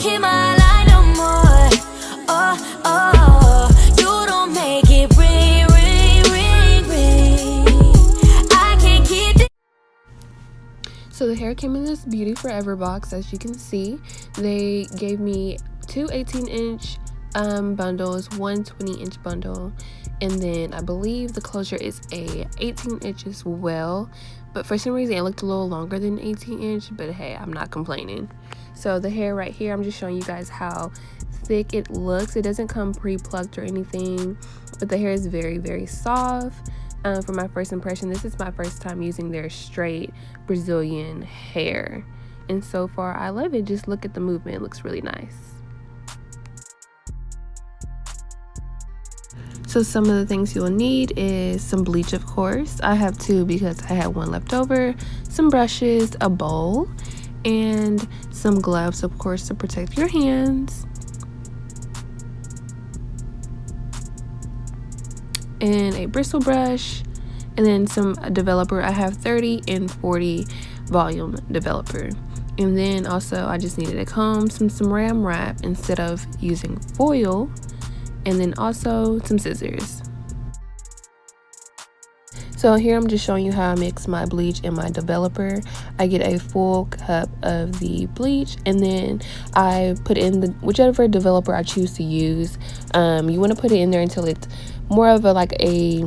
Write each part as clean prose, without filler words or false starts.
hear my line no more. Oh, oh, you don't make it ring, ring, ring, ring. I can't keep this. So the hair came in this Beauty Forever box. As you can see, they gave me two 18-inch bundles, one 20-inch bundle, and then I believe the closure is a 18-inch as well, but for some reason it looked a little longer than 18-inch, but hey, I'm not complaining. So the hair right here, I'm just showing you guys how thick it looks. It doesn't come pre-plucked or anything, but the hair is very, very soft. For my first impression, this is my first time using their straight Brazilian hair, and so far I love it. Just look at the movement, it looks really nice. So some of the things you'll need is some bleach, of course. I have two because I had one left over, some brushes, a bowl, and some gloves, of course, to protect your hands, and a bristle brush, and then some developer. I have 30 and 40 volume developer. And then also I just needed a comb, some Saran Wrap instead of using foil, and then also some scissors. So here I'm just showing you how I mix my bleach and my developer. I get a full cup of the bleach, and then I put in the whichever developer I choose to use. You want to put it in there until it's more of a like a,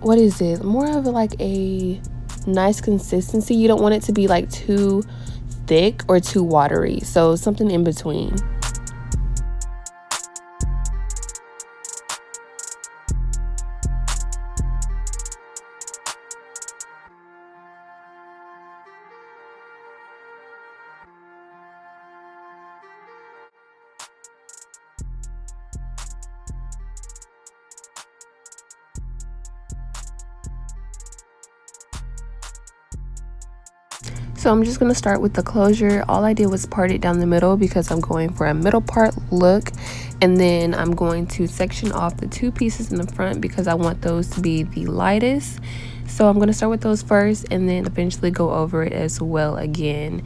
what is it? More of a like a nice consistency. You don't want it to be like too thick or too watery. So something in between. So I'm just going to start with the closure. All I did was part it down the middle because I'm going for a middle part look, and then I'm going to section off the two pieces in the front because I want those to be the lightest. So I'm going to start with those first and then eventually go over it as well again.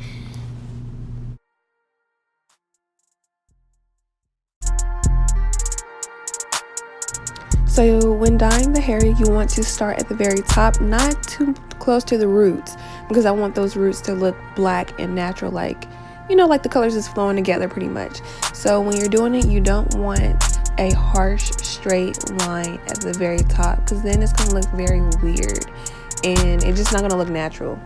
So when dyeing the hair, you want to start at the very top, not too close to the roots, because I want those roots to look black and natural, like, you know, like the colors is flowing together pretty much. So when you're doing it, you don't want a harsh straight line at the very top, because then it's going to look very weird and it's just not going to look natural.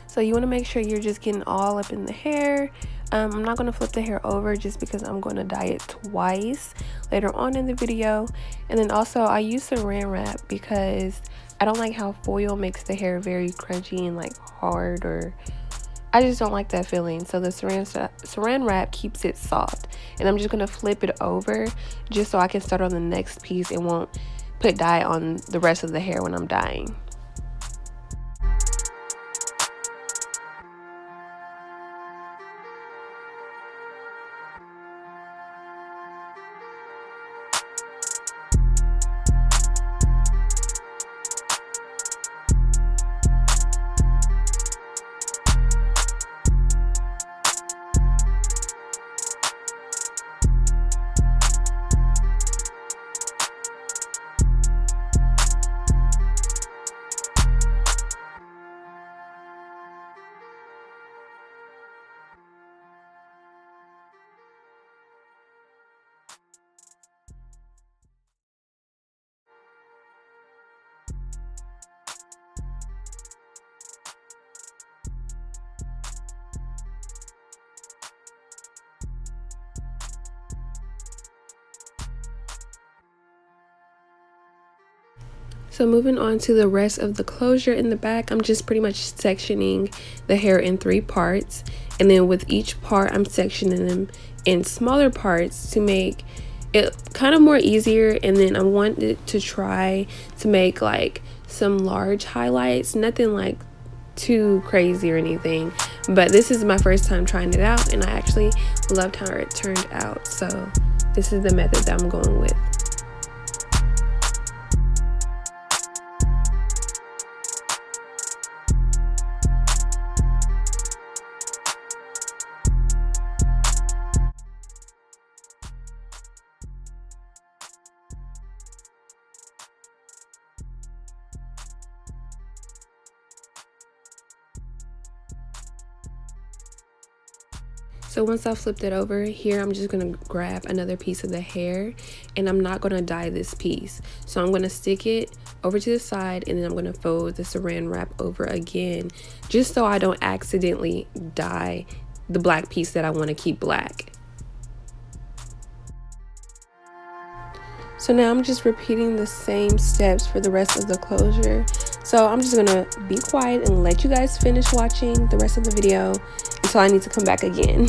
So you want to make sure you're just getting all up in the hair. I'm not going to flip the hair over just because I'm going to dye it twice later on in the video. And then also I use Saran Wrap because I don't like how foil makes the hair very crunchy and like hard, or I just don't like that feeling. So the Saran Wrap keeps it soft. And I'm just going to flip it over just so I can start on the next piece and won't put dye on the rest of the hair when I'm dyeing. So moving on to the rest of the closure in the back, I'm just pretty much sectioning the hair in 3 parts. And then with each part, I'm sectioning them in smaller parts to make it kind of more easier. And then I wanted to try to make like some large highlights, nothing like too crazy or anything. But this is my first time trying it out, and I actually loved how it turned out. So this is the method that I'm going with. So once I flipped it over here, I'm just gonna grab another piece of the hair, and I'm not gonna dye this piece. So I'm gonna stick it over to the side, and then I'm gonna fold the saran wrap over again, just so I don't accidentally dye the black piece that I wanna keep black. So now I'm just repeating the same steps for the rest of the closure. So I'm just gonna be quiet and let you guys finish watching the rest of the video until I need to come back again.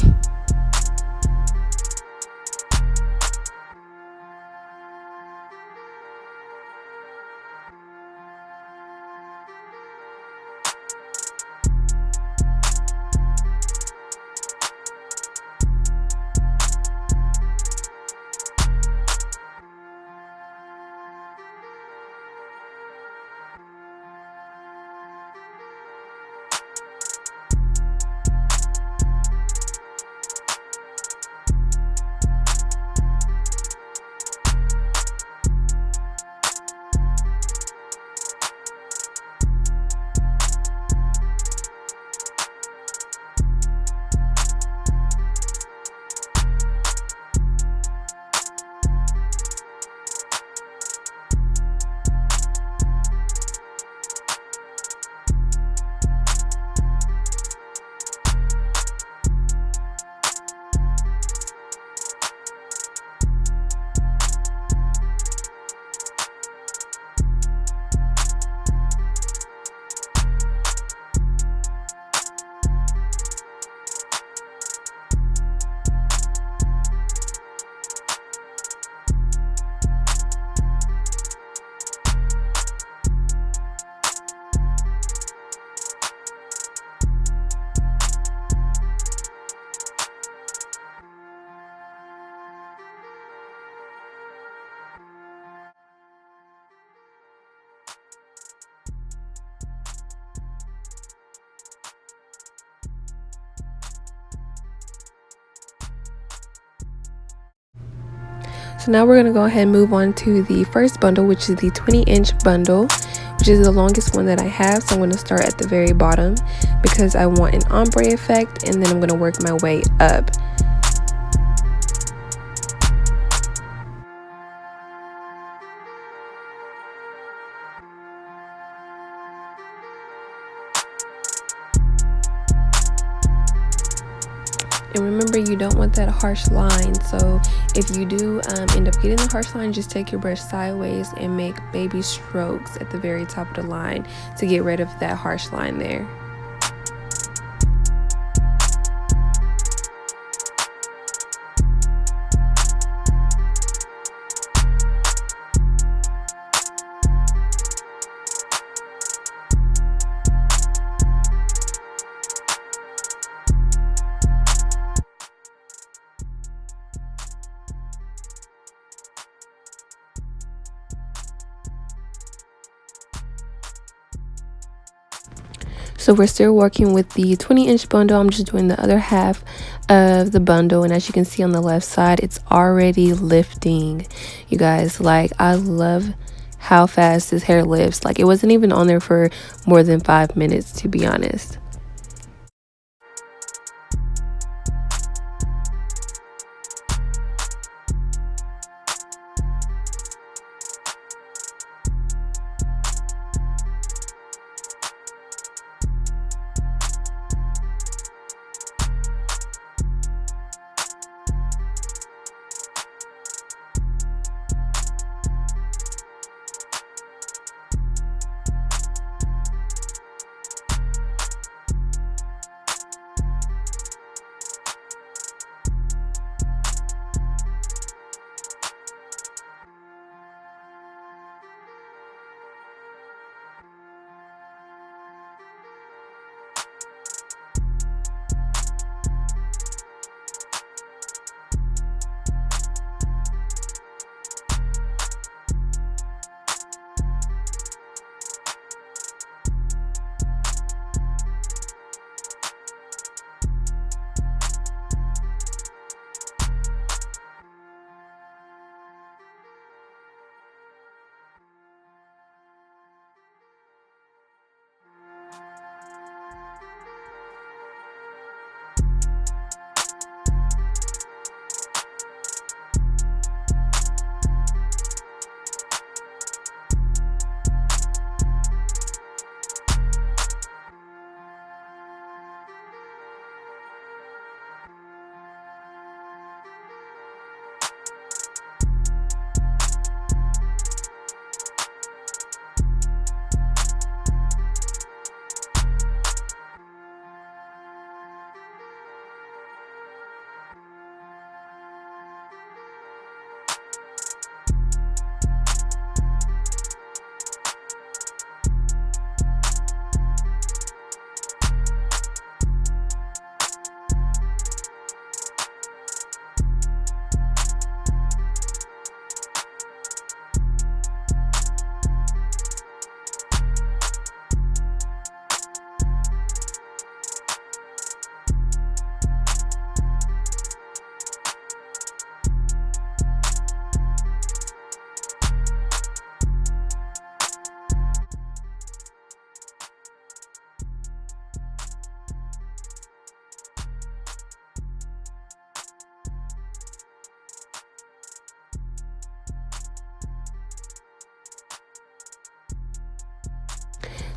So now we're going to go ahead and move on to the first bundle, which is the 20-inch bundle, which is the longest one that I have. So I'm going to start at the very bottom because I want an ombre effect, and then I'm going to work my way up. And remember, you don't want that harsh line, so if you do end up getting the harsh line, just take your brush sideways and make baby strokes at the very top of the line to get rid of that harsh line there. So we're still working with the 20-inch bundle. I'm just doing the other half of the bundle, and as you can see on the left side, it's already lifting. You guys, like, I love how fast this hair lifts. Like, it wasn't even on there for more than 5 minutes, to be honest.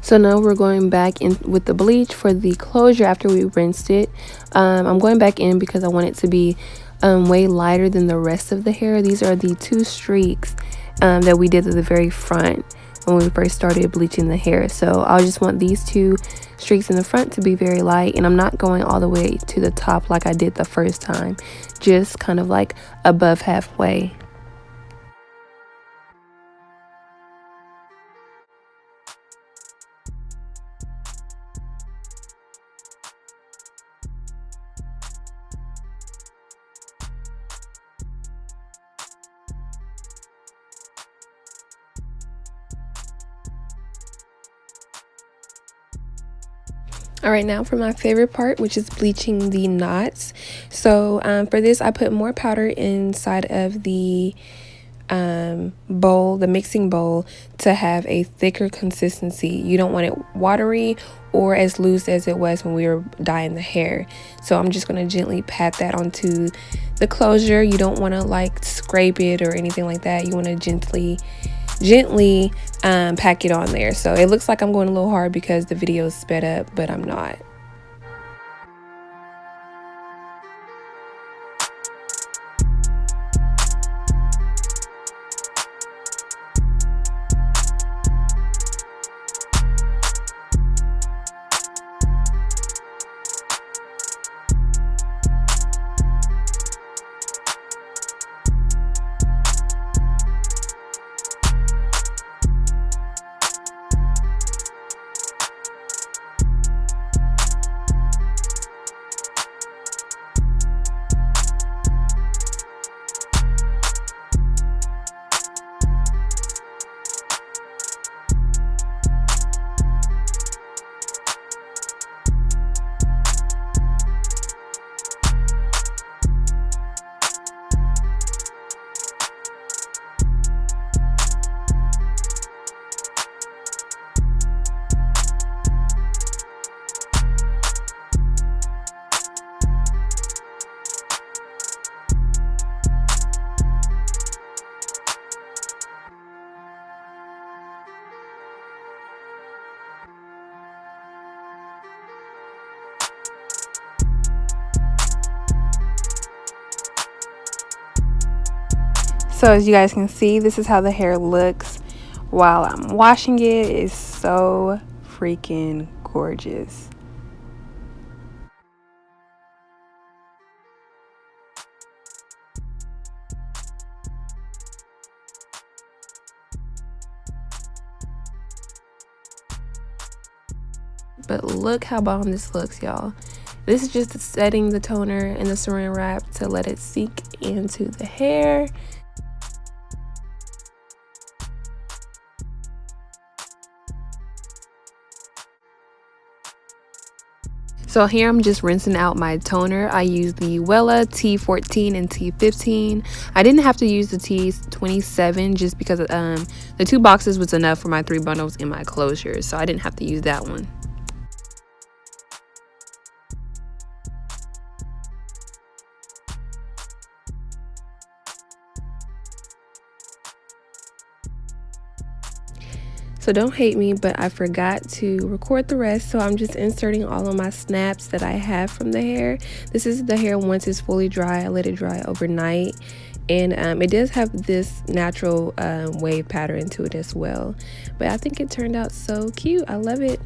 So now we're going back in with the bleach for the closure after we rinsed it. I'm going back in because I want it to be way lighter than the rest of the hair. These are the 2 streaks that we did at the very front when we first started bleaching the hair. So I just want these 2 streaks in the front to be very light, and I'm not going all the way to the top like I did the first time, just kind of like above halfway. All right, now for my favorite part, which is bleaching the knots. So for this, I put more powder inside of the bowl, the mixing bowl, to have a thicker consistency. You don't want it watery or as loose as it was when we were dyeing the hair. So I'm just going to gently pat that onto the closure. You don't want to like scrape it or anything like that. You want to gently pack it on there. So it looks like I'm going a little hard because the video is sped up, but I'm not. So as you guys can see, this is how the hair looks while I'm washing it. It's so freaking gorgeous. But look how bomb this looks, y'all. This is just setting the toner and the Saran Wrap to let it sink into the hair. So here I'm just rinsing out my toner. I use the Wella T14 and T15. I didn't have to use the T27 just because the 2 boxes was enough for my 3 bundles in my closures. So I didn't have to use that one. So don't hate me, but I forgot to record the rest, so I'm just inserting all of my snaps that I have from the hair. This is the hair once it's fully dry. I let it dry overnight, and it does have this natural wave pattern to it as well. But I think it turned out so cute. I love it.